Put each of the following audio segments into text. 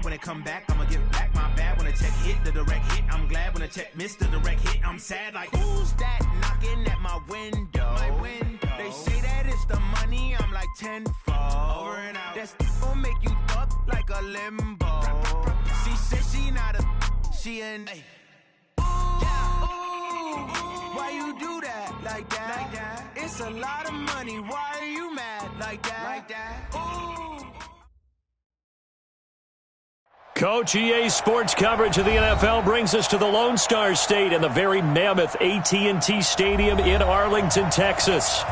when it come back, I'ma give back my bad. When a check hit, the direct hit, I'm glad. When a check missed, the direct hit, I'm sad. Like, who's that knocking at my window? They say that it's the money, I'm like tenfold. Over and out. That's gon' make you up like a limbo. She said she not a, she an a. Why you do that like that? It's a lot of money. Why are you mad like that? Ooh. Coach EA Sports coverage of the NFL brings us to the Lone Star State and the very mammoth AT&T Stadium in Arlington, Texas.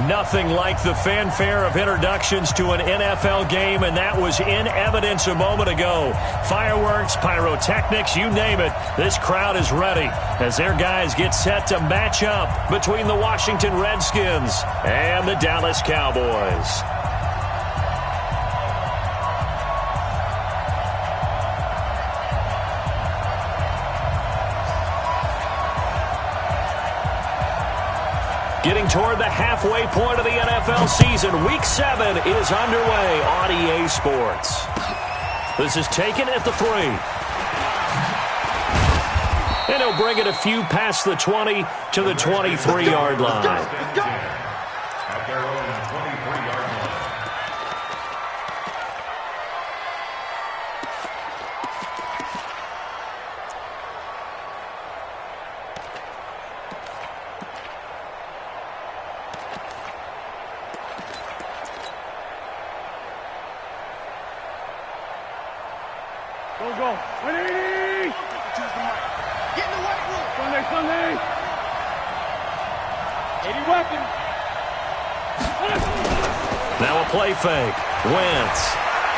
Nothing like the fanfare of introductions to an NFL game, and that was in evidence a moment ago. Fireworks, pyrotechnics, you name it. This crowd is ready as their guys get set to match up between the Washington Redskins and the Dallas Cowboys. Getting toward the halfway point of the NFL season, Week 7 is underway on EA Sports. This is taken at the 3. And he'll bring it a few past the 20 to the 23-yard line. Go. 180! Get in the weight room. Sunday. 80 weapon. Now a play fake. Wentz.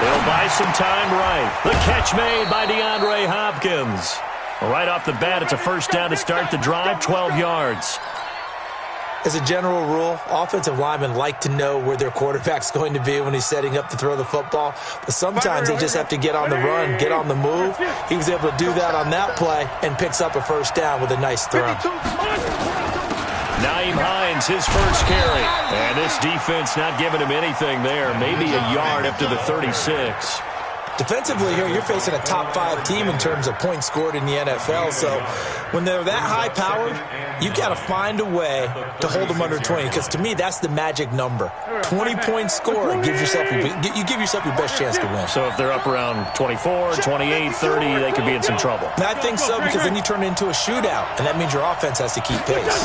They'll buy some time right. The catch made by DeAndre Hopkins. Right off the bat, it's a first down to start the drive, 12 yards. As a general rule, offensive linemen like to know where their quarterback's going to be when he's setting up to throw the football. But sometimes they just have to get on the run, get on the move. He was able to do that on that play and picks up a first down with a nice throw. Nyheim Hines, his first carry. And this defense not giving him anything there. Maybe a yard up to the 36. Defensively here, you're facing a top-5 team in terms of points scored in the NFL. So when they're that high-powered, you got to find a way to hold them under 20. Because to me, that's the magic number. 20 points scored, you give yourself your best chance to win. So if they're up around 24, 28, 30, they could be in some trouble. And I think so, because then you turn it into a shootout, and that means your offense has to keep pace.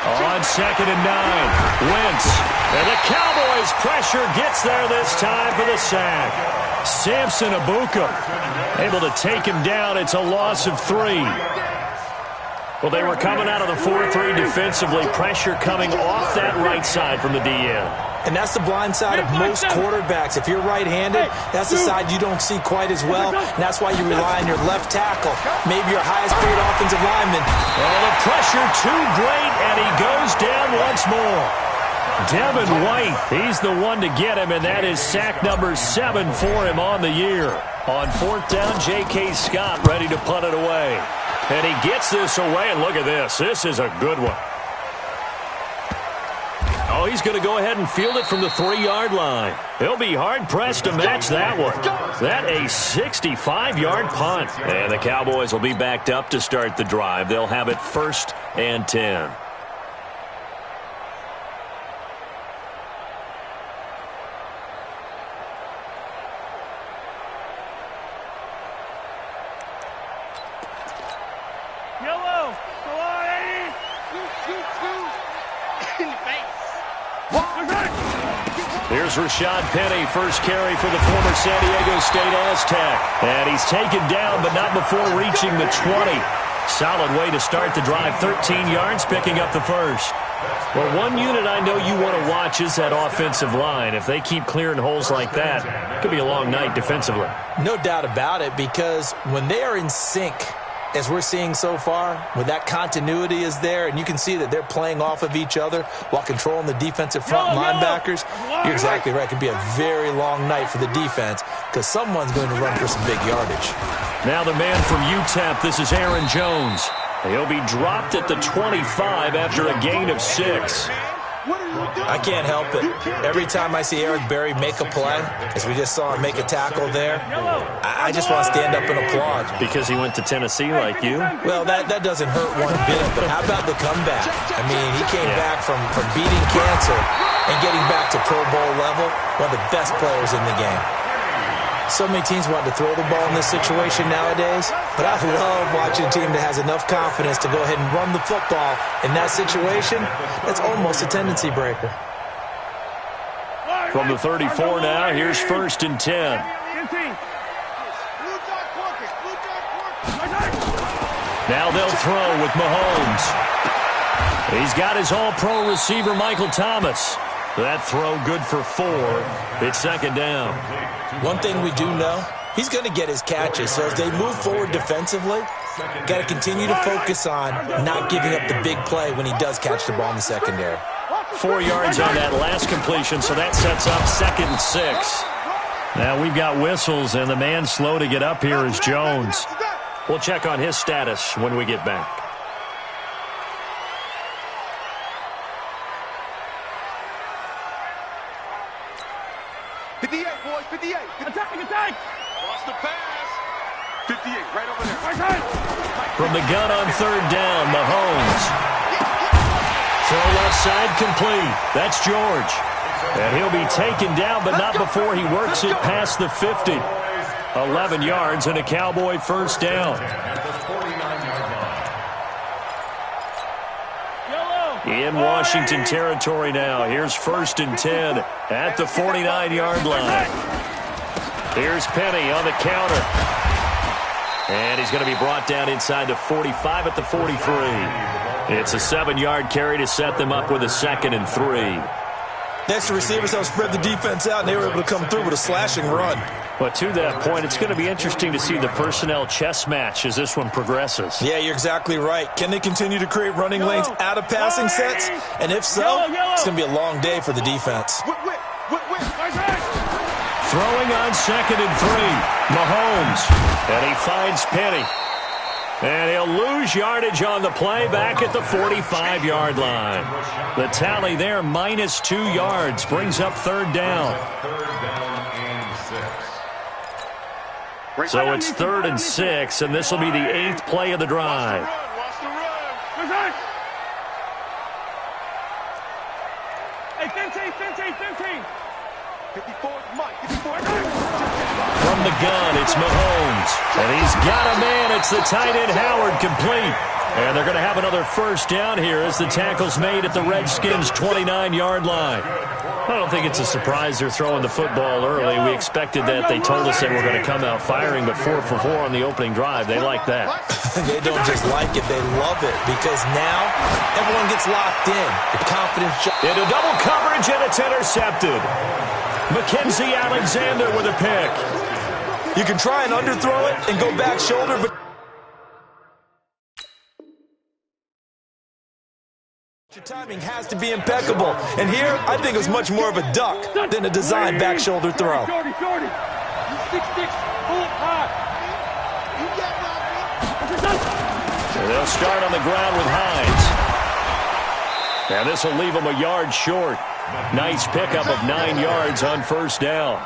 On 2nd and 9, Wentz. And the Cowboys' pressure gets there this time for the sack. Samson Abuka able to take him down. It's a loss of 3. Well, they were coming out of the 4-3 defensively. Pressure coming off that right side from the DN. And that's the blind side of most quarterbacks. If you're right-handed, that's the side you don't see quite as well. And that's why you rely on your left tackle, maybe your highest-paid offensive lineman. Oh, the pressure too great, and he goes down once more. Devin White, he's the one to get him, and that is sack number 7 for him on the year. On 4th down, J.K. Scott ready to punt it away. And he gets this away, and look at this. This is a good one. Oh, he's going to go ahead and field it from the 3-yard line. He'll be hard-pressed to match that one. That a 65-yard punt. And the Cowboys will be backed up to start the drive. They'll have it 1st and 10. Here's Rashad Penny, first carry for the former San Diego State Aztec. And he's taken down, but not before reaching the 20. Solid way to start the drive, 13 yards, picking up the first. Well, one unit I know you want to watch is that offensive line. If they keep clearing holes like that, it could be a long night defensively. No doubt about it, because when they are in sync, as we're seeing so far, when that continuity is there, and you can see that they're playing off of each other while controlling the defensive front linebackers, you're exactly right. It could be a very long night for the defense because someone's going to run for some big yardage. Now the man from UTEP, this is Aaron Jones. He'll be dropped at the 25 after a gain of 6. I can't help it. Every time I see Eric Berry make a play, as we just saw him make a tackle there, I just want to stand up and applaud. Because he went to Tennessee like you? Well, that doesn't hurt one bit, but how about the comeback? I mean, he came back from beating cancer and getting back to Pro Bowl level, one of the best players in the game. So many teams want to throw the ball in this situation nowadays, but I love watching a team that has enough confidence to go ahead and run the football in that situation. That's almost a tendency breaker. From the 34 now, here's 1st and 10. Now they'll throw with Mahomes. He's got his all-pro receiver, Michael Thomas. That throw good for 4. It's 2nd down. One thing we do know, he's going to get his catches. So as they move forward defensively, got to continue to focus on not giving up the big play when he does catch the ball in the secondary. 4 yards on that last completion, so that sets up 2nd and 6. Now we've got whistles, and the man slow to get up here is Jones. We'll check on his status when we get back. Attack! Lost the pass. 58, right over there. From the gun on 3rd down, Mahomes. Throw left side complete. That's George. And he'll be taken down, but not before he works it past the 50. 11 yards and a Cowboy 1st down. In Washington territory now. Here's 1st and 10 at the 49-yard line. Here's Penny on the counter. And he's going to be brought down inside the 45 at the 43. It's a 7-yard carry to set them up with a 2nd and 3. Next, the receivers helped spread the defense out, and they were able to come through with a slashing run. But to that point, it's going to be interesting to see the personnel chess match as this one progresses. Yeah, you're exactly right. Can they continue to create running lanes out of passing sets? And if so, it's going to be a long day for the defense. Throwing on 2nd and 3, Mahomes. And he finds Penny. And he'll lose yardage on the play back at the 45-yard line. The tally there, -2 yards, brings up 3rd down. So it's 3rd and 6, and this will be the 8th play of the drive. Hey, 15. 54, Mike. 54. From the gun, it's Mahomes. And he's got a man. It's the tight end, Howard, complete. And they're going to have another 1st down here as the tackle's made at the Redskins' 29-yard line. I don't think it's a surprise they're throwing the football early. We expected that. They told us they were going to come out firing, but 4 for 4 on the opening drive. They like that. They don't just like it, they love it, because now everyone gets locked in. The confidence. Into double coverage, and it's intercepted. Mackenzie Alexander with a pick. You can try and underthrow it and go back shoulder, but your timing has to be impeccable. And here, I think it's much more of a duck than a design back shoulder throw. Jordy. 6'6", full high. They'll start on the ground with Hines. And this will leave them a yard short. Nice pickup of 9 yards on 1st down.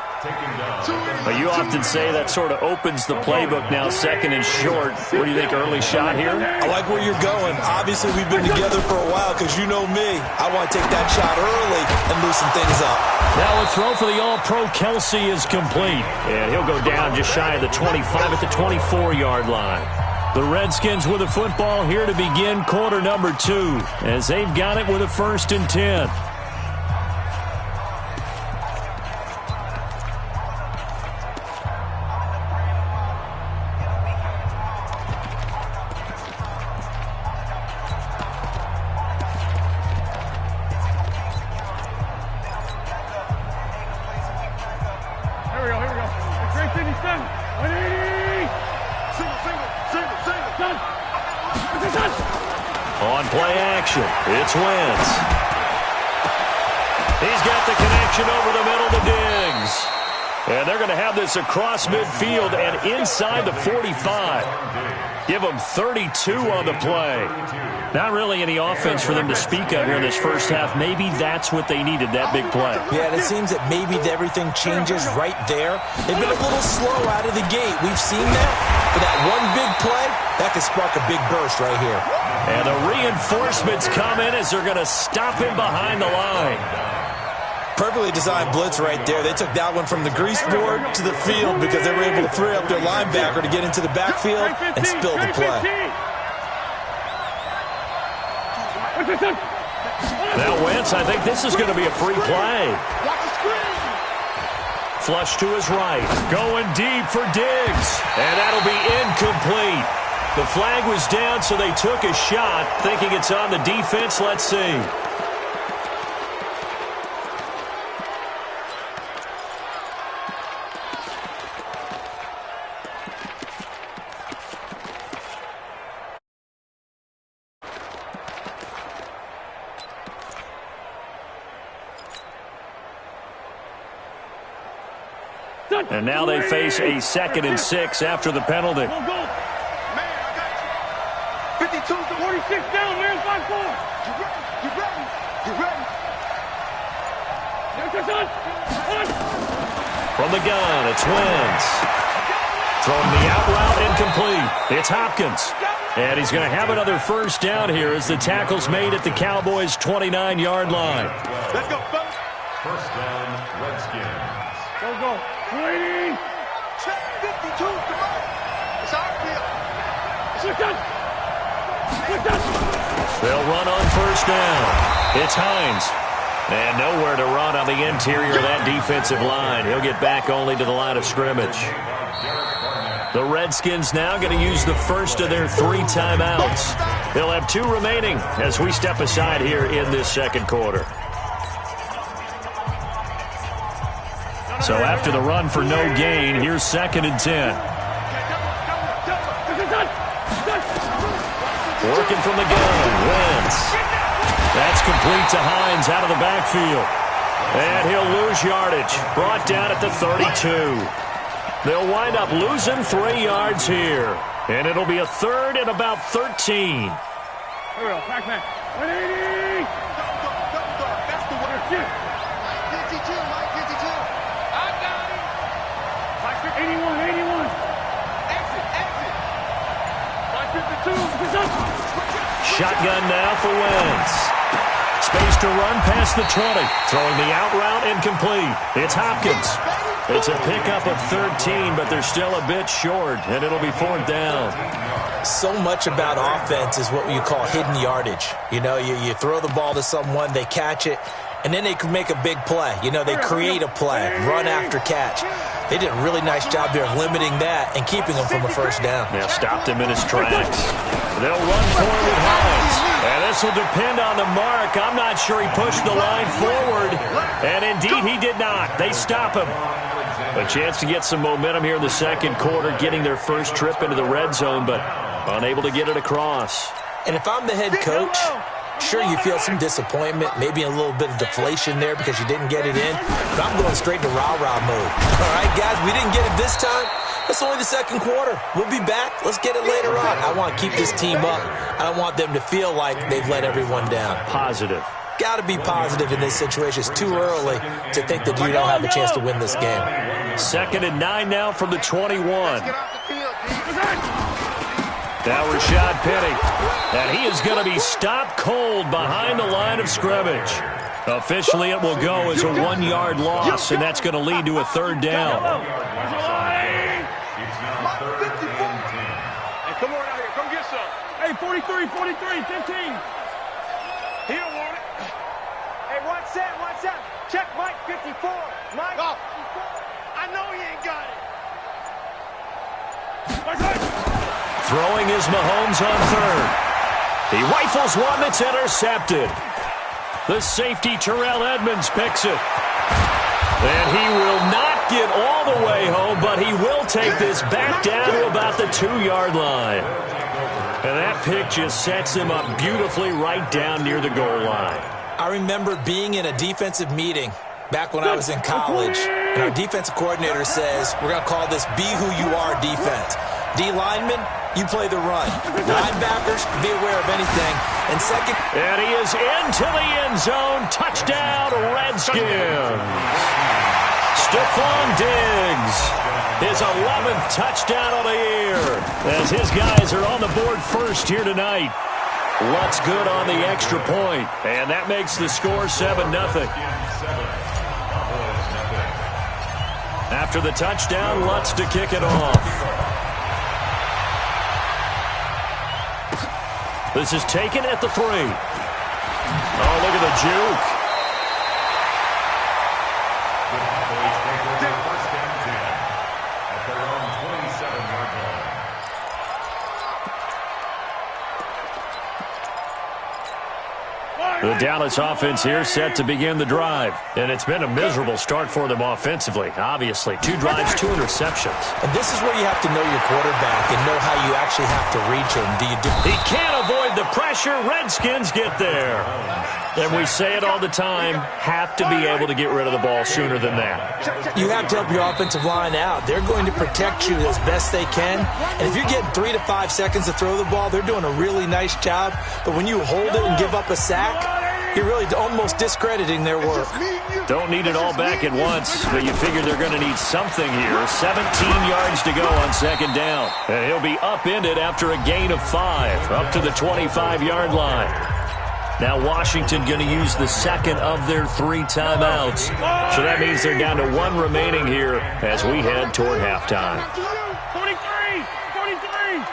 But you often say that sort of opens the playbook now, 2nd and short. What do you think, early shot here? I like where you're going. Obviously, we've been together for a while because you know me. I want to take that shot early and loosen things up. Now a throw for the All-Pro Kelsey is complete. And he'll go down just shy of the 25 at the 24-yard line. The Redskins with a football here to begin quarter number 2 as they've got it with a 1st and 10. On play action, it's Wentz. He's got the connection over the middle to Diggs. And they're going to have this across midfield and inside the 45. Give them 32 on the play. Not really any offense for them to speak of here in this first half. Maybe that's what they needed, that big play. Yeah, it seems that maybe everything changes right there. They've been a little slow out of the gate. We've seen that. But that one big play, that could spark a big burst right here. And the reinforcements come in as they're going to stop him behind the line. Perfectly designed blitz right there. They took that one from the grease board to the field because they were able to free up their linebacker to get into the backfield and spill the play. Now Wentz, I think this is going to be a free play. Flush to his right. Going deep for Diggs. And that'll be incomplete. The flag was down, so they took a shot, thinking it's on the defense. Let's see. And now they face a 2nd and 6 after the penalty. Go, go. Man, I got you. 52 to 46 down, man. 5-4. You ready? You ready? From the gun, it's Wentz. Throwing the out route incomplete. It's Hopkins. And he's going to have another first down here as the tackle's made at the Cowboys' 29-yard line. Let's go, fellas. First down, Redskins. Go, go. 20. Check 52. Come on. It's our field. Switch up. Switch up. They'll run on first down. It's Hines. And nowhere to run on the interior of that defensive line. He'll get back only to the line of scrimmage. The Redskins now going to use the first of their 3 timeouts. They'll have 2 remaining as we step aside here in this second quarter. So after the run for no gain, here's 2nd and 10. Working from the gun, Wentz. That's complete to Hines out of the backfield. And he'll lose yardage. Brought down at the 32. They'll wind up losing 3 yards here. And it'll be a 3rd and about 13. Here we go. Pac-Man. 180. That's the winner. 52, Mike. 52. I got it. 81. Exit. 552. Shotgun now for Wentz. Space to run past the 20. Throwing the out route incomplete. It's Hopkins. It's a pickup of 13, but they're still a bit short, and it'll be 4th down. So much about offense is what you call hidden yardage. You know, you throw the ball to someone, they catch it, and then they can make a big play. You know, they create a play, run after catch. They did a really nice job there of limiting that and keeping him from a first down. Now stopped him in his tracks. They'll run forward with Hines. And this will depend on the mark. I'm not sure he pushed the line forward. And indeed, he did not. They stop him. A chance to get some momentum here in the second quarter, getting their first trip into the red zone, but unable to get it across. And if I'm the head coach, sure, you feel some disappointment, maybe a little bit of deflation there because you didn't get it in, but I'm going straight to rah-rah mode. All right, guys, we didn't get it this time. It's only the second quarter. We'll be back. Let's get it later on. I want to keep this team up. I don't want them to feel like they've let everyone down. Positive. Got to be positive in this situation. It's too early to think that you don't have a chance to win this game. 2nd and 9 now from the 21. Now Rashad Penny. And he is going to be stopped cold behind the line of scrimmage. Officially, it will go as a 1-yard loss, and that's going to lead to a 3rd down. It's now 3rd and 10. Hey, come on out here. Come get some. Hey, 43, 15. He don't want it. Hey, watch that. Check Mike, 54. Mike, oh. 54. I know he ain't got it. Throwing is Mahomes on 3rd. He rifles one that's intercepted. The safety, Terrell Edmonds, picks it. And he will not get all the way home, but he will take this back down to about the 2-yard line. And that pick just sets him up beautifully right down near the goal line. I remember being in a defensive meeting back when I was in college, And our defensive coordinator says we're going to call this be who you are defense. D linemen, you play the run. Linebackers, be aware of anything. And second. And he is into the end zone. Touchdown, Redskins. Stephon Diggs, his 11th touchdown of the year, as his guys are on the board first here tonight. Lutz good on the extra point, and that makes the score 7-0. After the touchdown, Lutz to kick it off. This is taken at the 3. Oh, look at the juke. The Dallas offense here set to begin the drive. And it's been a miserable start for them offensively, obviously. 2 drives, 2 interceptions. And this is where you have to know your quarterback and know how you actually have to reach him. He can't avoid the pressure. Redskins get there. And we say it all the time, have to be able to get rid of the ball sooner than that. You have to help your offensive line out. They're going to protect you as best they can. And if you're getting 3 to 5 seconds to throw the ball, they're doing a really nice job. But when you hold it and give up a sack, you're really almost discrediting their work. Don't need it all back at once, but you figure they're going to need something here. 17 yards to go on second down. And he'll be upended after a gain of 5, up to the 25-yard line. Now Washington going to use the second of their 3 timeouts. So that means they're down to 1 remaining here as we head toward halftime. 43! 43!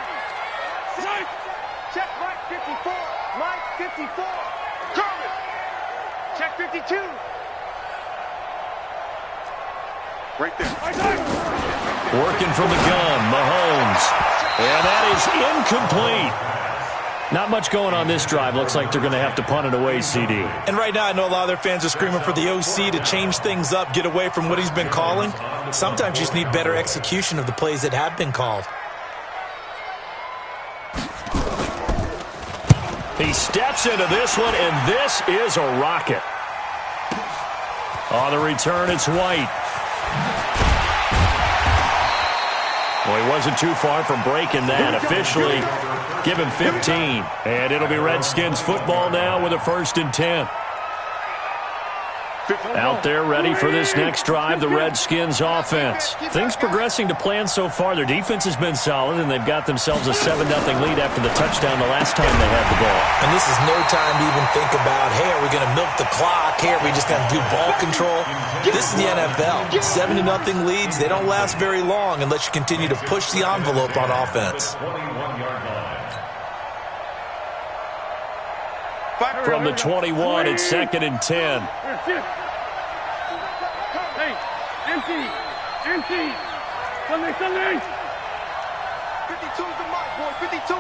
Check Mike 54! Mike 54! Curtis! Check 52! Right there. Working from the gun, Mahomes. And that is incomplete. Not much going on this drive. Looks like they're going to have to punt it away, CD. And right now I know a lot of their fans are screaming for the OC to change things up, get away from what he's been calling. Sometimes you just need better execution of the plays that have been called. He steps into this one, and this is a rocket. On the return, it's White. Well, he wasn't too far from breaking that. Officially, give him 15. And it'll be Redskins football now with a 1st and 10. Out there ready for this next drive, the Redskins offense. Things progressing to plan so far. Their defense has been solid, and they've got themselves a 7-0 lead after the touchdown the last time they had the ball. And this is no time to even think about, hey, are we going to milk the clock? Hey, are we just going to do ball control? This is the NFL. 7-0 leads, they don't last very long unless you continue to push the envelope on offense. From the 21, it's 2nd and 10. Hey, empty! Empty! Sunday! 52's the mark, boy, 52!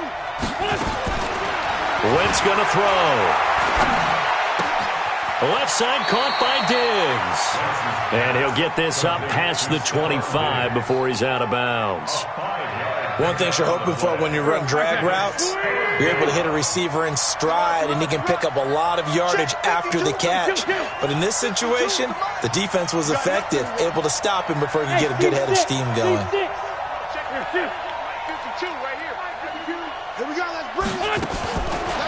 Wentz going to throw. Left side caught by Diggs. And he'll get this up past the 25 before he's out of bounds. One thing you're hoping for when you run drag routes, you're able to hit a receiver in stride, and he can pick up a lot of yardage after the catch. But in this situation, the defense was effective, able to stop him before he could get a good head of steam going.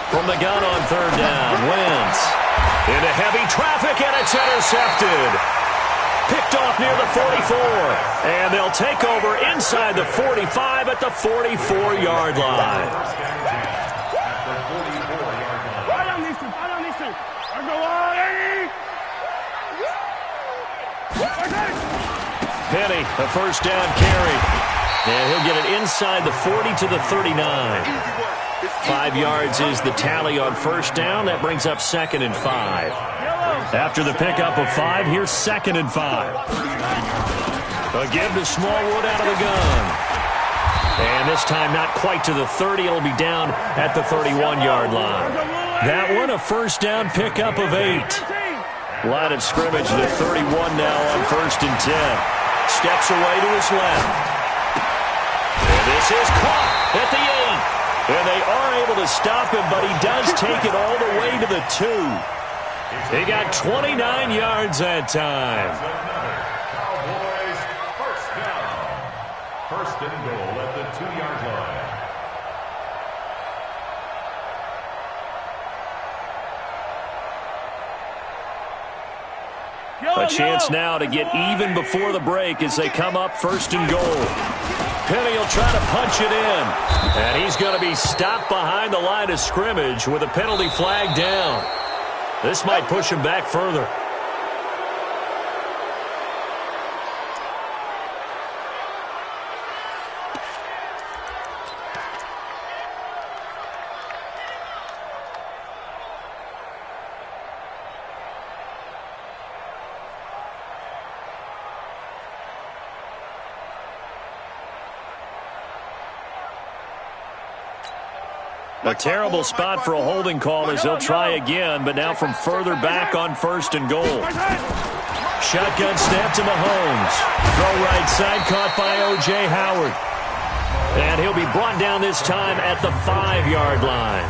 From the gun on 3rd down, Wentz into heavy traffic, and it's intercepted. Picked off near the 44, and they'll take over inside the 45 at the 44-yard line. Penny, a 1st down carry. And he'll get it inside the 40 to the 39. 5 yards is the tally on 1st down. That brings up 2nd and 5. After the pickup of 5, here's 2nd and 5. A give to Smallwood out of the gun. And this time not quite to the 30. It'll be down at the 31-yard line. That one a 1st down pickup of 8. Line of scrimmage to 31 now on 1st and 10. Steps away to his left. And this is caught at the 8. And they are able to stop him, but he does take it all the way to the 2. He got 29 yards that time. First and goal at the 2-yard line. A chance now to get even before the break as they come up first and goal. Penny will try to punch it in. And he's going to be stopped behind the line of scrimmage with a penalty flag down. This might push him back further. A terrible spot for a holding call as they'll try again, but now from further back on first and goal. Shotgun snap to Mahomes. Throw right side caught by O.J. Howard. And he'll be brought down this time at the 5-yard line.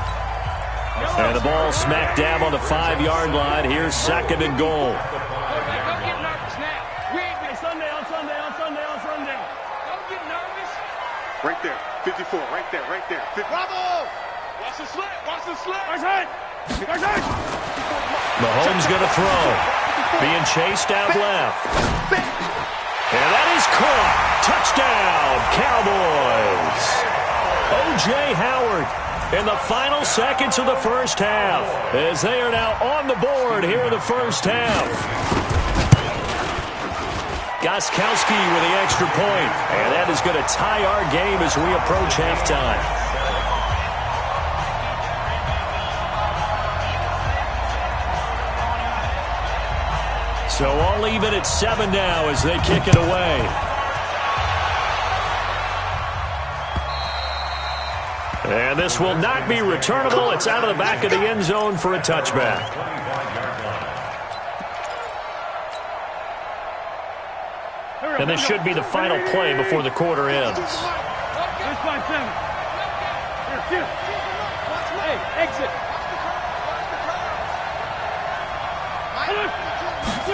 And the ball smack dab on the 5-yard line. Here's second and goal. Right there, 54, right there, right there. Bravo! Watch the slip, watch the slip. Mahomes going to throw. Being chased out left. And that is caught. Touchdown, Cowboys. O.J. Howard in the final seconds of the first half as they are now on the board here in the first half. Gostkowski with the extra point. And that is going to tie our game as we approach halftime. So all even at 7 now as they kick it away. And this will not be returnable. It's out of the back of the end zone for a touchback. And this should be the final play before the quarter ends.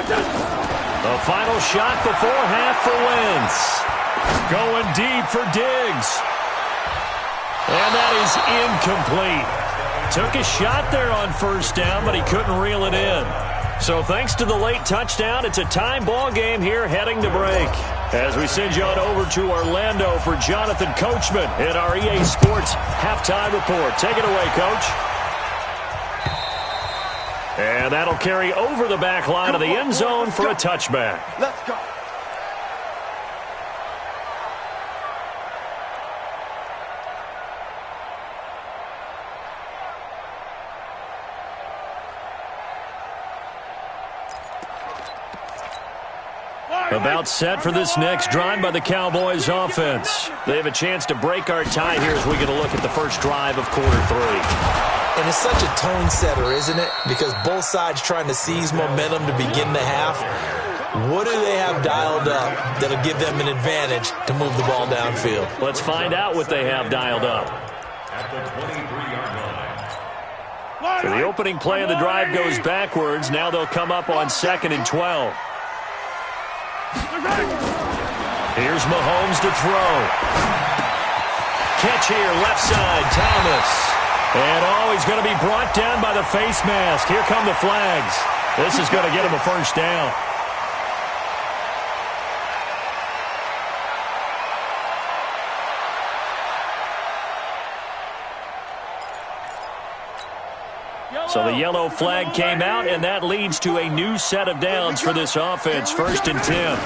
The final shot before half for Wentz. Going deep for Diggs. And that is incomplete. Took a shot there on first down, but he couldn't reel it in. So thanks to the late touchdown, it's a time ball game here heading to break. As we send you on over to Orlando for Jonathan Coachman in our EA Sports Halftime Report. Take it away, Coach. And that'll carry over the back line of the end zone for a touchback. Let's go. About set for this next drive by the Cowboys offense. They have a chance to break our tie here as we get a look at the first drive of quarter 3. And it's such a tone setter, isn't it? Because both sides trying to seize momentum to begin the half. What do they have dialed up that'll give them an advantage to move the ball downfield? Let's find out what they have dialed up. At the 23-yard line. So the opening play of the drive goes backwards. Now they'll come up on 2nd and 12. Here's Mahomes to throw. Catch here, left side, Thomas. And he's going to be brought down by the face mask. Here come the flags. This is going to get him a first down. So the yellow flag came out, and that leads to a new set of downs for this offense. 1st and 10.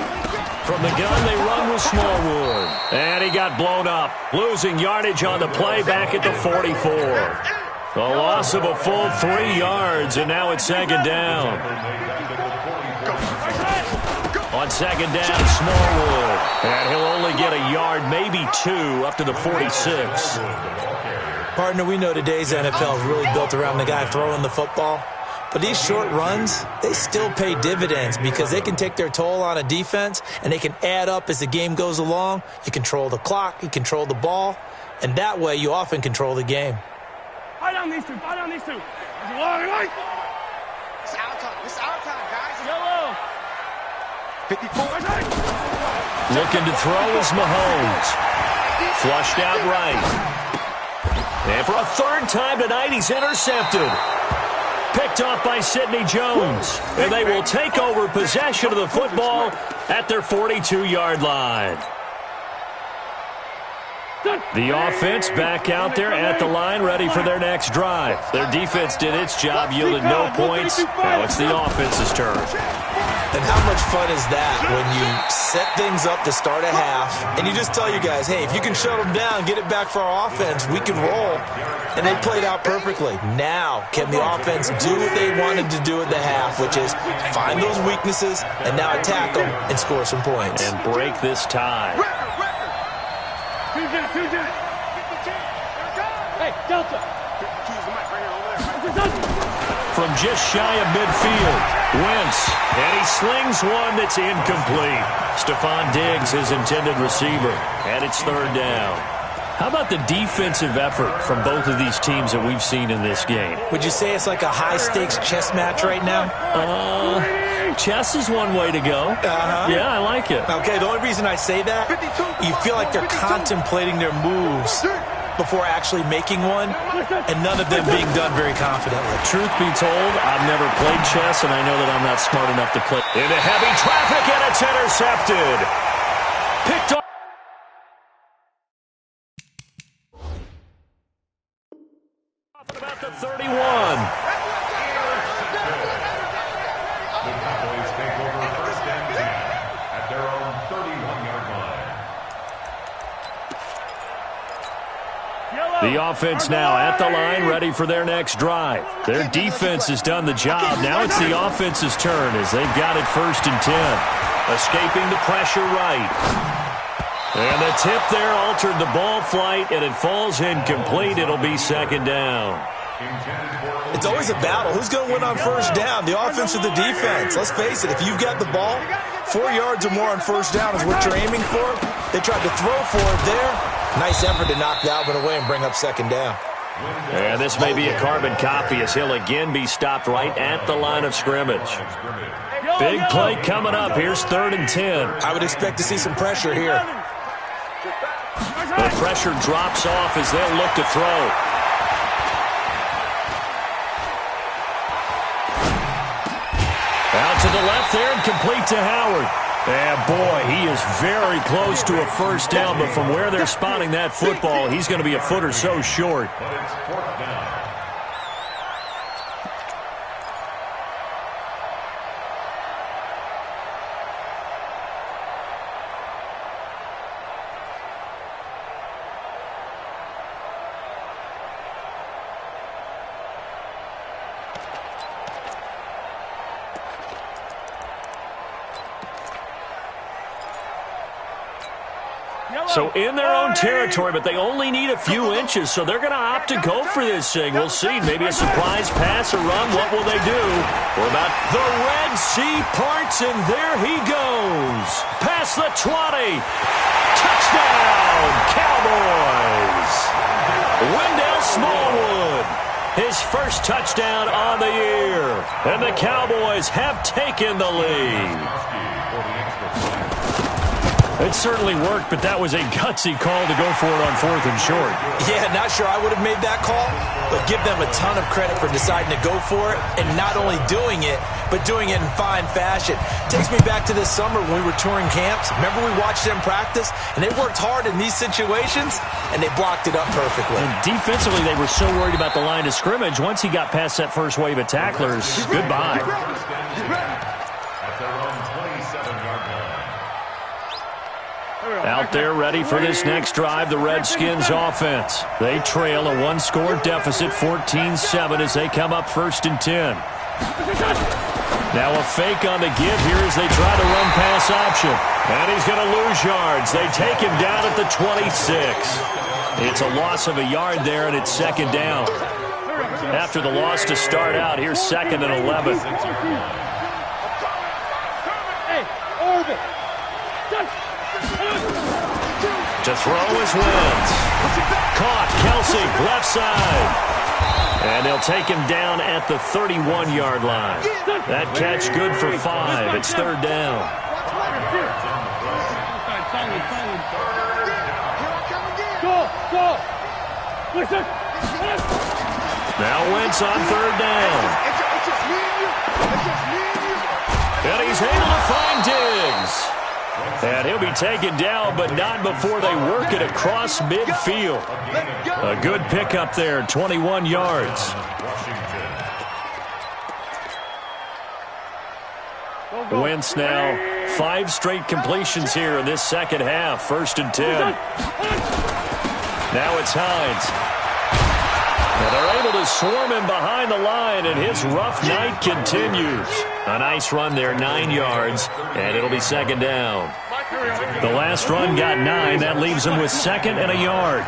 From the gun, they run with Smallwood. And he got blown up, losing yardage on the play back at the 44. A loss of a full 3 yards, and now it's 2nd down. On 2nd down, Smallwood. And he'll only get a yard, maybe 2, up to the 46. Partner, we know today's NFL is really built around the guy throwing the football. But these short runs, they still pay dividends because they can take their toll on a defense and they can add up as the game goes along. You control the clock, you control the ball, and that way you often control the game. Fire down these two, fire down these two. It's our time, guys. Yellow. 54. Looking to throw is Mahomes. Flushed out right. And for a third time tonight, he's intercepted. Picked off by Sidney Jones. And they will take over possession of the football at their 42-yard line. The offense back out there at the line, ready for their next drive. Their defense did its job, yielded no points. Now it's the offense's turn. And how much fun is that when you set things up to start a half, and you just tell you guys, hey, if you can shut them down, get it back for our offense, we can roll. And they played out perfectly. Now, can the offense do what they wanted to do at the half, which is find those weaknesses and now attack them and score some points. And break this tie. Hey, Delta. From just shy of midfield, Wentz, and he slings one that's incomplete. Stephon Diggs, his intended receiver, and it's third down. How about the defensive effort from both of these teams that we've seen in this game? Would you say it's like a high-stakes chess match right now? Chess is one way to go. Yeah, I like it. Okay, the only reason I say that, you feel like they're contemplating their moves before actually making one, and none of them being done very confidently. Truth be told, I've never played chess, and I know that I'm not smart enough to play. Into heavy traffic, and it's intercepted. Picked off. About the 31. The Cowboys take over first and 10 at their own 31-yard line. The offense now at the line, ready for their next drive. Their defense has done the job. Now it's the offense's turn as they've got it first and 10. Escaping the pressure right. And the tip there altered the ball flight, and it falls incomplete. It'll be second down. It's always a battle. Who's going to win on first down, the offense or the defense? Let's face it, if you've got the ball, 4 yards or more on first down is what you're aiming for. They tried to throw for it there. Nice effort to knock that one away and bring up second down. And this may be a carbon copy as he'll again be stopped right at the line of scrimmage. Big play coming up. Here's third and 10. I would expect to see some pressure here. The pressure drops off as they'll look to throw. Out to the left there and complete to Howard. And boy, he is very close to a first down, but from where they're spotting that football, he's going to be a foot or so short. But it's fourth down. So in their own territory, but they only need a few inches, so they're going to opt to go for this thing. We'll see. Maybe a surprise pass or run. What will they do? We're about the Red Sea parts, and there he goes. Past the 20. Touchdown, Cowboys. Wendell Smallwood. His first touchdown on the year. And the Cowboys have taken the lead. It certainly worked, but that was a gutsy call to go for it on fourth and short. Yeah, not sure I would have made that call, but give them a ton of credit for deciding to go for it and not only doing it, but doing it in fine fashion. Takes me back to this summer when we were touring camps. Remember we watched them practice, and they worked hard in these situations, and they blocked it up perfectly. And defensively, they were so worried about the line of scrimmage. Once he got past that first wave of tacklers, goodbye. At their own 27-yard line. Out there ready for this next drive, the Redskins offense. They trail a one-score deficit, 14-7, as they come up first and 10. Now a fake on the give here as they try to run pass option. And he's going to lose yards. They take him down at the 26. It's a loss of a yard there, and it's second down. After the loss to start out, here's second and 11. Hey, Orville. To throw is Wentz. Caught, Kelsey, left side. And they'll take him down at the 31-yard line. That catch good for 5. It's third down. Go. Listen. Now Wentz on third down. It's just me and you. It's just me and you. And he's able to find Diggs. And he'll be taken down, but not before they work it across midfield. A good pickup there, 21 yards. Wentz now 5 straight completions here in this second half. 1st and 10. Now it's Hines. And they're able to swarm him behind the line, and his rough night continues. A nice run there, 9 yards, and it'll be 2nd down. The last run got 9. That leaves him with 2nd and a yard.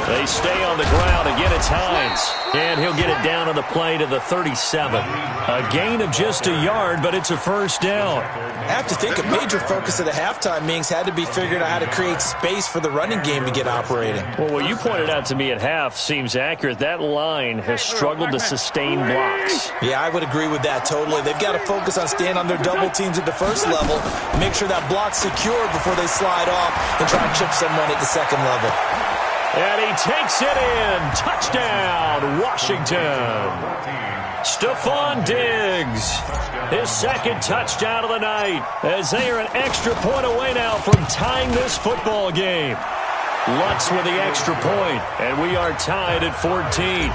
They stay on the ground. Again, it's Hines. And he'll get it down on the play to the 37. A gain of just a yard, but it's a 1st down. I have to think a major focus of the halftime meetings had to be figuring out how to create space for the running game to get operating. Well, what you pointed out to me at half seems accurate. That line has struggled to sustain blocks. Yeah, I would agree with that totally. They've got to focus on staying on their double teams at the first level, make sure that block's secured before they slide off and try and chip someone at the second level. And he takes it in. Touchdown, Washington. Stephon Diggs, his 2nd touchdown of the night, as they are an extra point away now from tying this football game. Lutz with the extra point, and we are tied at 14.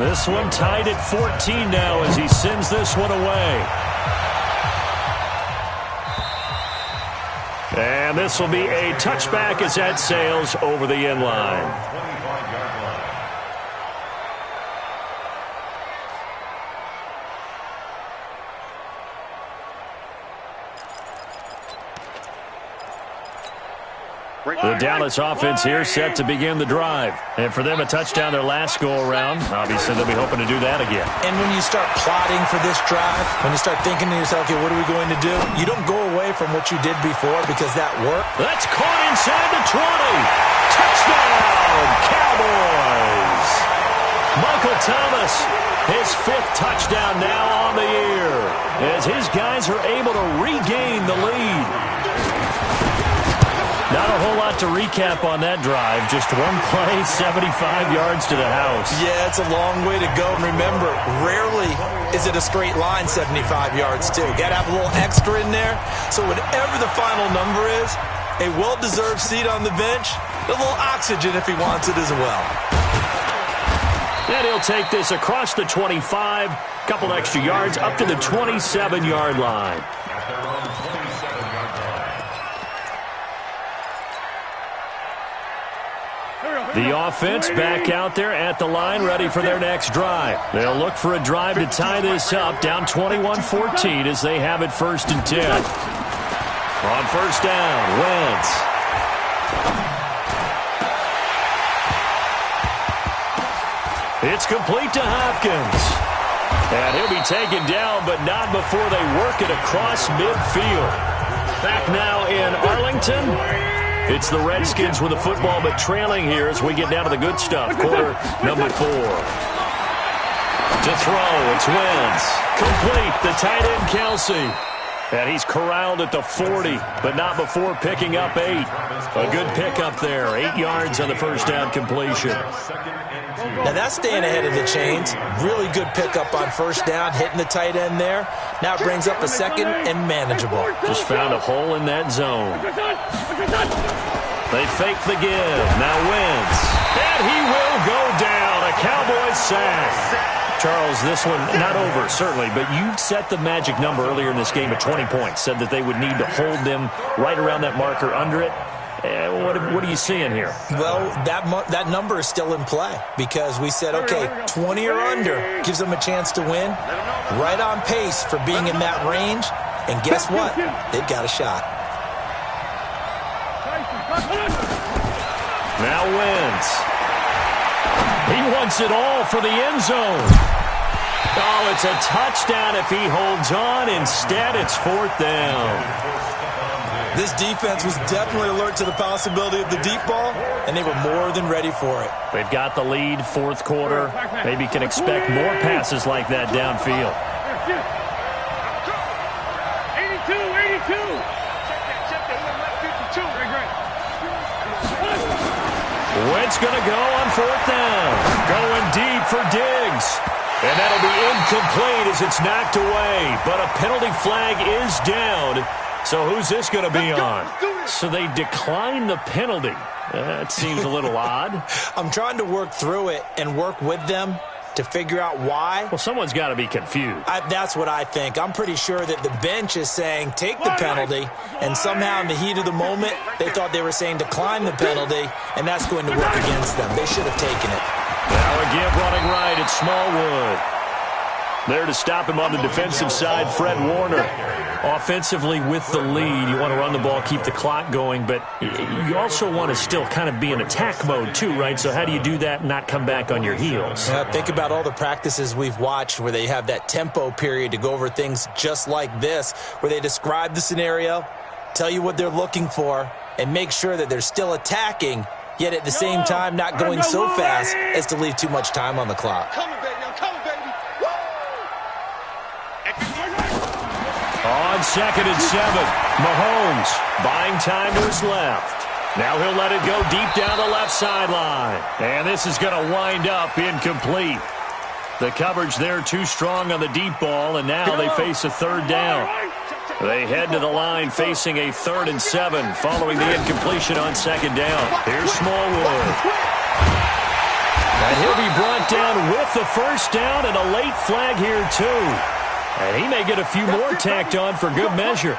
This one tied at 14 now as he sends this one away. And this will be a touchback as that sails over the end line. The Dallas offense here set to begin the drive. And for them, a touchdown their last go-around. Obviously, they'll be hoping to do that again. And when you start plotting for this drive, when you start thinking to yourself, okay, what are we going to do? You don't go away from what you did before because that worked. That's caught inside the 20. Touchdown, Cowboys. Michael Thomas, his 5th touchdown now on the year, as his guys are able to regain the lead. Not a whole lot to recap on that drive. Just one play, 75 yards to the house. Yeah, it's a long way to go. And remember, rarely is it a straight line 75 yards, too. Got to have a little extra in there. So whatever the final number is, a well-deserved seat on the bench, a little oxygen if he wants it as well. And he'll take this across the 25, couple extra yards, up to the 27-yard line. The offense back out there at the line, ready for their next drive. They'll look for a drive to tie this up, down 21-14 as they have it 1st and 10. On 1st down, Wentz. It's complete to Hopkins. And he'll be taken down, but not before they work it across midfield. Back now in Arlington. It's the Redskins with the football, but trailing here as we get down to the good stuff. Quarter number 4. To throw, it's Wentz. Complete, the tight end Kelsey. And he's corralled at the 40, but not before picking up 8. A good pickup there, 8 yards on the 1st down completion. Now that's staying ahead of the chains. Really good pickup on 1st down, hitting the tight end there. Now it brings up a 2nd and manageable. Just found a hole in that zone. They fake the give. Now Wentz. And he will go down. A Cowboys sack. Charles, this one not over, certainly, but you set the magic number earlier in this game at 20 points. Said that they would need to hold them right around that marker under it. What are you seeing here? Well, that number is still in play because we said, okay, 20 or under gives them a chance to win. Right on pace for being in that range. And guess what? They've got a shot. Now Wentz. He wants it all for the end zone. Oh, it's a touchdown if he holds on. Instead, it's 4th down. This defense was definitely alert to the possibility of the deep ball, and they were more than ready for it. They've got the lead, 4th quarter. Maybe can expect more passes like that downfield. it's going to go on 4th down. Going deep for Diggs. And that'll be incomplete as it's knocked away. But a penalty flag is down. So who's this going to be on? So they decline the penalty. That seems a little odd. I'm trying to work through it and work with them to figure out why. Well, someone's got to be confused. That's what I think. I'm pretty sure that the bench is saying take the penalty, and somehow in the heat of the moment, they thought they were saying decline the penalty, and that's going to work against them. They should have taken it. Now a give running right at Smallwood. There to stop him on the defensive side, Fred Warner. Offensively with the lead, you want to run the ball, keep the clock going, but you also want to still kind of be in attack mode too, right? So how do you do that and not come back on your heels? Yeah, think about all the practices we've watched where they have that tempo period to go over things just like this, where they describe the scenario, tell you what they're looking for, and make sure that they're still attacking, yet at the same time not going so fast as to leave too much time on the clock. On 2nd and 7, Mahomes buying time to his left. Now he'll let it go deep down the left sideline. And this is going to wind up incomplete. The coverage there too strong on the deep ball, and now they face a 3rd down. They head to the line facing a 3rd and 7 following the incompletion on 2nd down. Here's Smallwood. And he'll be brought down with the 1st down and a late flag here too. And he may get a few more tacked on for good measure.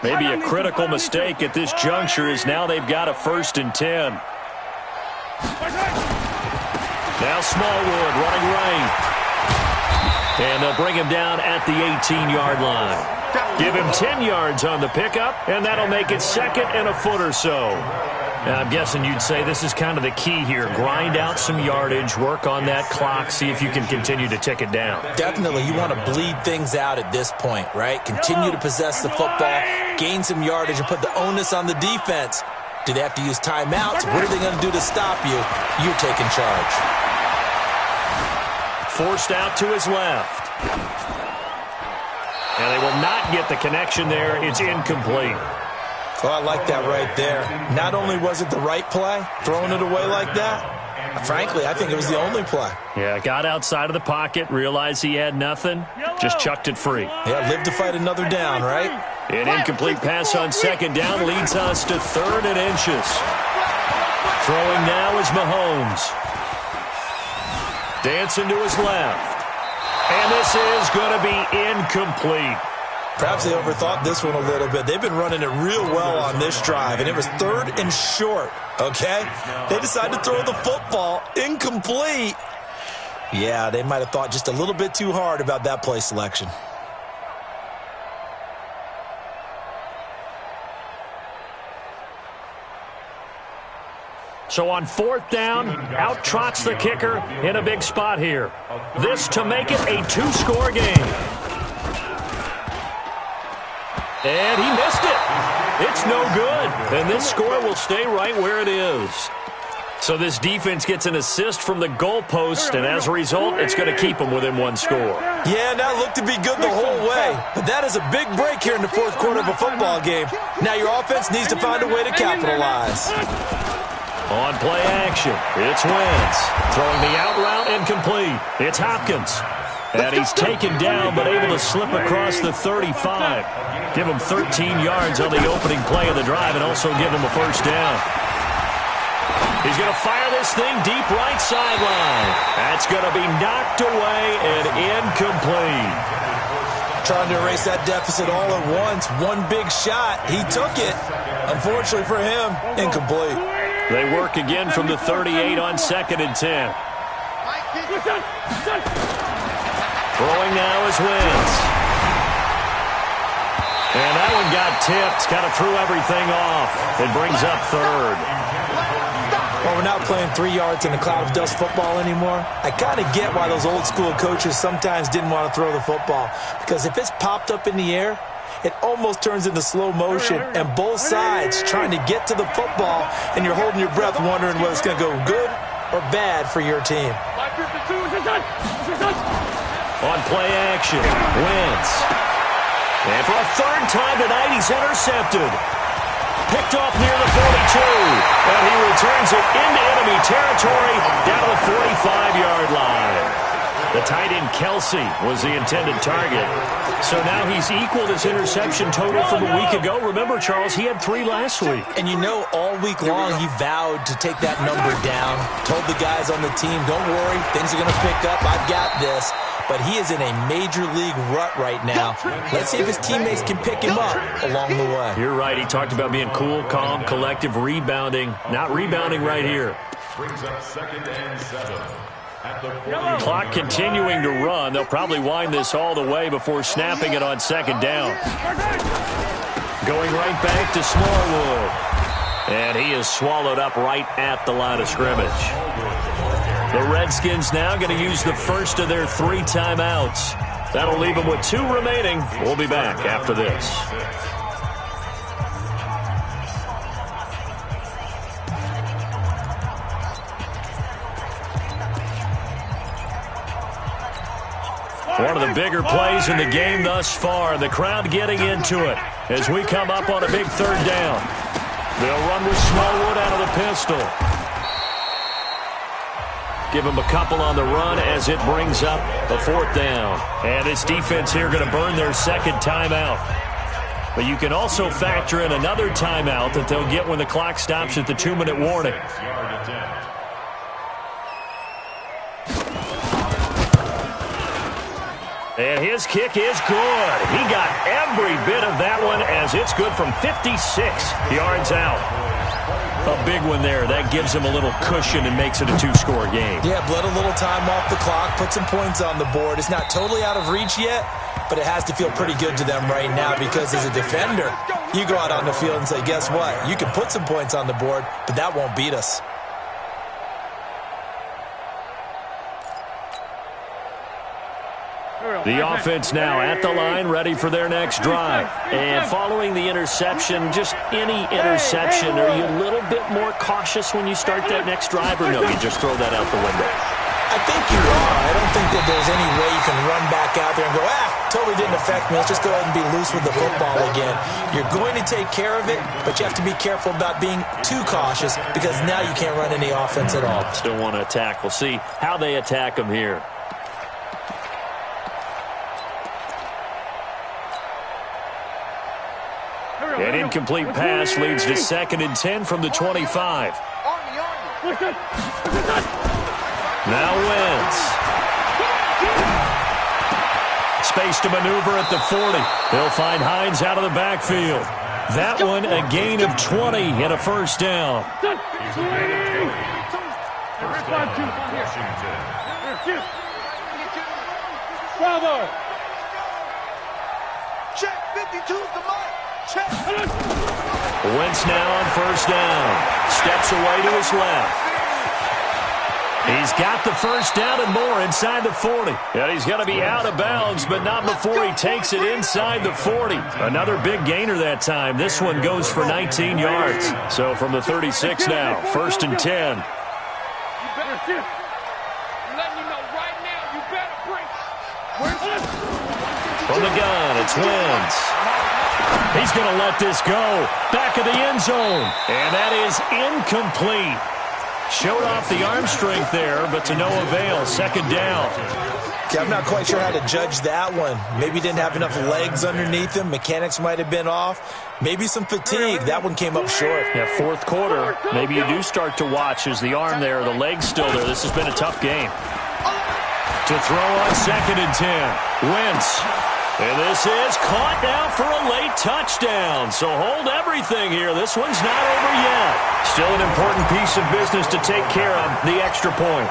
Maybe a critical mistake at this juncture is now they've got a 1st and 10. Now Smallwood running right. And they'll bring him down at the 18-yard line. Give him 10 yards on the pickup, and that'll make it 2nd and a foot or so. Now, I'm guessing you'd say this is kind of the key here. Grind out some yardage, work on that clock, see if you can continue to tick it down. Definitely. You want to bleed things out at this point, right? Continue to possess the football, gain some yardage, and put the onus on the defense. Do they have to use timeouts? What are they going to do to stop you? You're taking charge. Forced out to his left. And they will not get the connection there. It's incomplete. Oh, I like that right there. Not only was it the right play, throwing it away like that, frankly, I think it was the only play. Yeah, got outside of the pocket, realized he had nothing, just chucked it free. Yeah, live to fight another down, right? An incomplete pass on 2nd down leads us to 3rd and inches. Throwing now is Mahomes. Dancing to his left. And this is going to be incomplete. Perhaps they overthought this one a little bit. They've been running it real well on this drive, and it was 3rd and short, okay? They decided to throw the football incomplete. Yeah, they might have thought just a little bit too hard about that play selection. So on 4th down, out trots the kicker in a big spot here. This to make it a 2-score game. And he missed it. It's no good. And this score will stay right where it is. So this defense gets an assist from the goalpost, and as a result, it's going to keep them within 1 score. Yeah, and that looked to be good the whole way. But that is a big break here in the 4th quarter of a football game. Now your offense needs to find a way to capitalize. On play action, it's Wentz. Throwing the out route incomplete. It's Hopkins. And he's taken down but able to slip across the 35. Give him 13 yards on the opening play of the drive and also give him a 1st down. He's going to fire this thing deep right sideline. That's going to be knocked away and incomplete. Trying to erase that deficit all at once. One big shot. He took it. Unfortunately for him, incomplete. They work again from the 38 on 2nd and 10. Throwing now is Wentz. And that one got tipped. Kind of threw everything off. It brings up 3rd. Well, we're not playing 3 yards in a cloud of dust football anymore. I kind of get why those old school coaches sometimes didn't want to throw the football. Because if it's popped up in the air, it almost turns into slow motion, and both sides trying to get to the football, and you're holding your breath wondering whether it's going to go good or bad for your team. On play action, Wentz. And for a third time tonight, he's intercepted. Picked off near the 42. And he returns it into enemy territory down to the 45-yard line. The tight end Kelsey was the intended target. So now he's equaled his interception total from a week ago. Remember, Charles, he had 3 last week. And you know, all week long he vowed to take that number down. Told the guys on the team, don't worry, things are going to pick up. I've got this. But he is in a major league rut right now. Let's see if his teammates can pick him up along the way. You're right. He talked about being cool, calm, collective, rebounding. Not rebounding right here. Brings up 2nd and 7. Clock continuing to run. They'll probably wind this all the way before snapping it on 2nd down. Going right back to Smallwood. And he is swallowed up right at the line of scrimmage. The Redskins now going to use the first of their 3 timeouts. That'll leave them with 2 remaining. We'll be back after this. One of the bigger plays in the game thus far. The crowd getting into it as we come up on a big 3rd down. They'll run with Smallwood out of the pistol. Give him a couple on the run as it brings up a 4th down. And this defense here going to burn their 2nd timeout. But you can also factor in another timeout that they'll get when the clock stops at the 2-minute warning. And his kick is good. He got every bit of that one as it's good from 56 yards out. A big one there. That gives him a little cushion and makes it a 2-score game. Yeah, bled a little time off the clock, put some points on the board. It's not totally out of reach yet, but it has to feel pretty good to them right now because as a defender, you go out on the field and say, guess what? You can put some points on the board, but that won't beat us. The offense now at the line, ready for their next drive. And following the interception, just any interception, are you a little bit more cautious when you start that next drive, or no, you just throw that out the window? I think you are. I don't think that there's any way you can run back out there and go, totally didn't affect me. Let's just go ahead and be loose with the football again. You're going to take care of it, but you have to be careful about being too cautious because now you can't run any offense at all. Still want to attack. We'll see how they attack them here. An incomplete pass leads to 2nd and 10 from the 25. Now Wentz. Space to maneuver at the 40. They'll find Hines out of the backfield. That one a gain of 20 and a 1st down. Bravo. Check 52 the mark. Check. Wentz now on 1st down. Steps away to his left. He's got the 1st down and more inside the 40. And he's going to be out of bounds, but not before he takes it inside the 40. Another big gainer that time. This one goes for 19 yards. So from the 36 now, 1st and 10. From the gun, it's Wentz. He's going to let this go. Back of the end zone. And that is incomplete. Showed off the arm strength there, but to no avail. 2nd down. Yeah, I'm not quite sure how to judge that one. Maybe he didn't have enough legs underneath him. Mechanics might have been off. Maybe some fatigue. That one came up short. Yeah, 4th quarter. Maybe you do start to watch as the arm there, the leg's still there. This has been a tough game. To throw on 2nd and 10. Wentz. And this is caught now for a late touchdown. So hold everything here. This one's not over yet. Still an important piece of business to take care of, the extra point.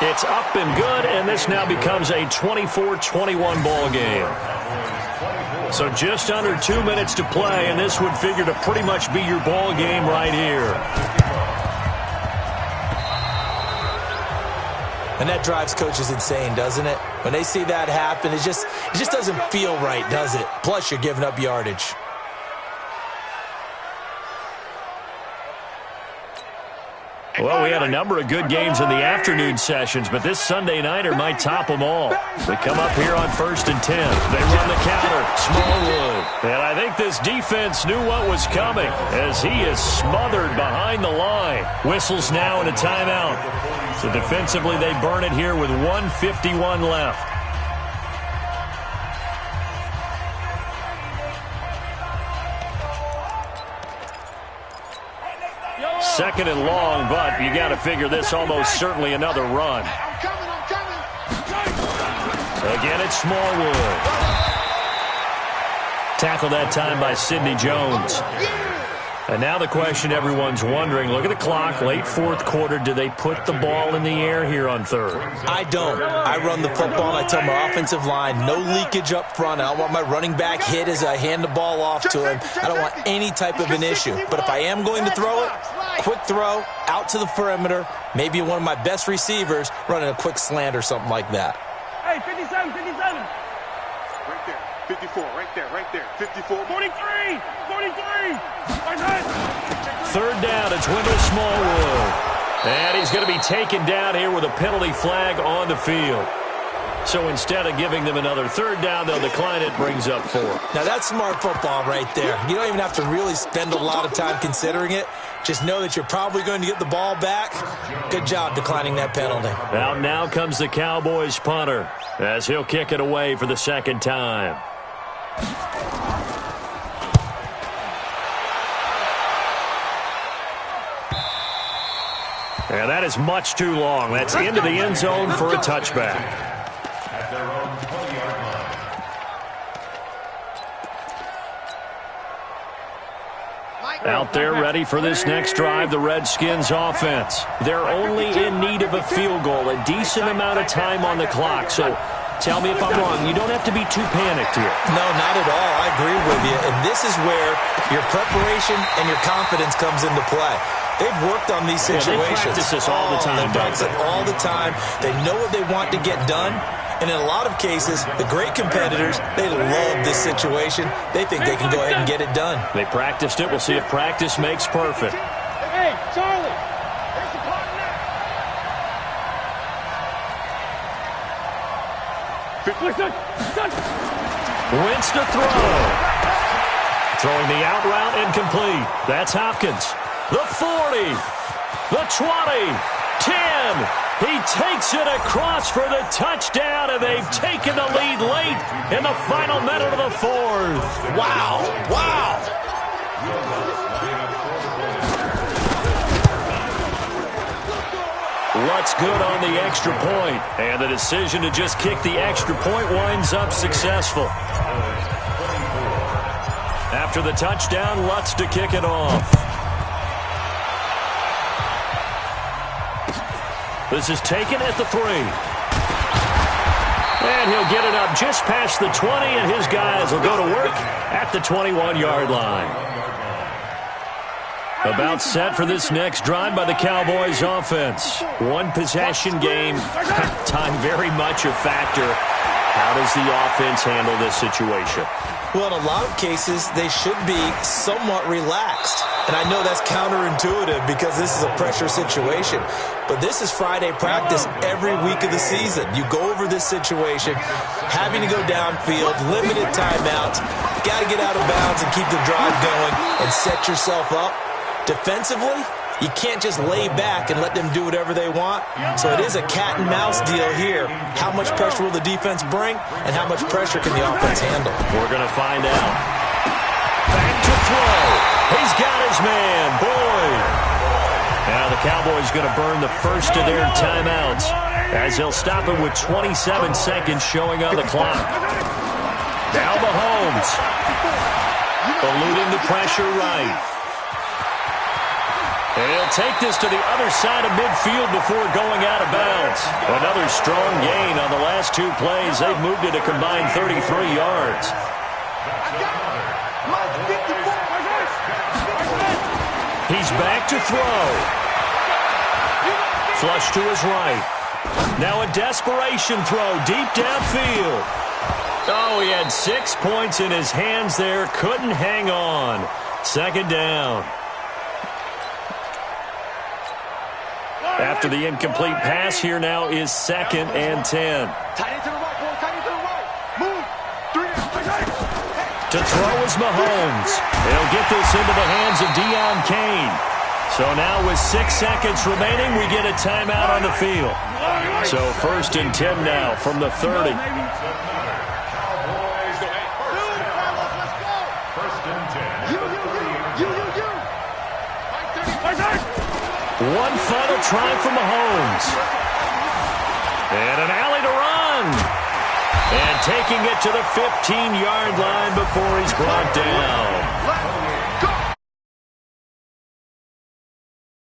It's up and good, and this now becomes a 24-21 ball game. So just under 2 minutes to play, and this would figure to pretty much be your ball game right here. And that drives coaches insane, doesn't it? When they see that happen, it just doesn't feel right, does it? Plus, you're giving up yardage. Well, we had a number of good games in the afternoon sessions, but this Sunday nighter might top them all. We come up here on 1st and 10. They run the counter. Smallwood. And I think this defense knew what was coming as he is smothered behind the line. Whistles now and a timeout. So defensively, they burn it here with 1:51 left. Second and long, but you got to figure this almost certainly another run. Again, it's Smallwood. Tackled that time by Sidney Jones. And now the question everyone's wondering, look at the clock, late fourth quarter, do they put the ball in the air here on third? I don't. I run the football, and I tell my offensive line, no leakage up front. I don't want my running back hit as I hand the ball off to him. I don't want any type of an issue. But if I am going to throw it, quick throw, out to the perimeter, maybe one of my best receivers running a quick slant or something like that. Hey, 57, 57. Right there, 54, right there, 54. 43, 43. Third down, it's Wendell Smallwood. And he's going to be taken down here with a penalty flag on the field. So instead of giving them another third down, they'll decline it, brings up 4. Now that's smart football right there. You don't even have to really spend a lot of time considering it. Just know that you're probably going to get the ball back. Good job declining that penalty. Now comes the Cowboys punter as he'll kick it away for the second time. And that is much too long. That's into the end zone for a touchback. At their own 20-yard line. Out there ready for this next drive, the Redskins offense. They're only in need of a field goal, a decent amount of time on the clock. So tell me if I'm wrong. You don't have to be too panicked here. No, not at all. I agree with you. And this is where your preparation and your confidence comes into play. They've worked on these situations. Yeah, they practice this all the time. They practice it all the time. They know what they want to get done. And in a lot of cases, the great competitors, they love this situation. They think they can go ahead and get it done. They practiced it. We'll see if practice makes perfect. Hey, Charlie. There's the clock now. Wentz to throw. Throwing the out route incomplete. That's Hopkins. The 40, the 20, 10. He takes it across for the touchdown, and they've taken the lead late in the final minute of the fourth. Wow, wow. What's good on the extra point, and the decision to just kick the extra point winds up successful. After the touchdown, Lutz to kick it off. This is taken at the 3. And he'll get it up just past the 20, and his guys will go to work at the 21-yard line. About set for this next drive by the Cowboys offense. One possession game, time very much a factor. How does the offense handle this situation? Well, in a lot of cases, they should be somewhat relaxed. And I know that's counterintuitive because this is a pressure situation. But this is Friday practice every week of the season. You go over this situation, having to go downfield, limited timeouts, got to get out of bounds and keep the drive going and set yourself up. Defensively, you can't just lay back and let them do whatever they want. So it is a cat and mouse deal here. How much pressure will the defense bring, and how much pressure can the offense handle? We're going to find out. Back to throw. He's got his man, Boyd. Now the Cowboys going to burn the first of their timeouts as they'll stop it with 27 seconds showing on the clock. Now Mahomes eluding the pressure right. And he'll take this to the other side of midfield before going out of bounds. Another strong gain on the last 2 plays. They've moved it a combined 33 yards. He's back to throw. Flush to his right. Now a desperation throw deep downfield. Oh, he had 6 points in his hands there. Couldn't hang on. Second down. After the incomplete pass, here now is 2nd and 10. Tight end to the right, boy. Tight end to the right. Move. 3. To throw is Mahomes. He'll get this into the hands of Deion Kane. So now with 6 seconds remaining, we get a timeout on the field. So 1st and 10 now from the 30. One final try for Mahomes. And an alley to run. And taking it to the 15-yard line before he's brought down.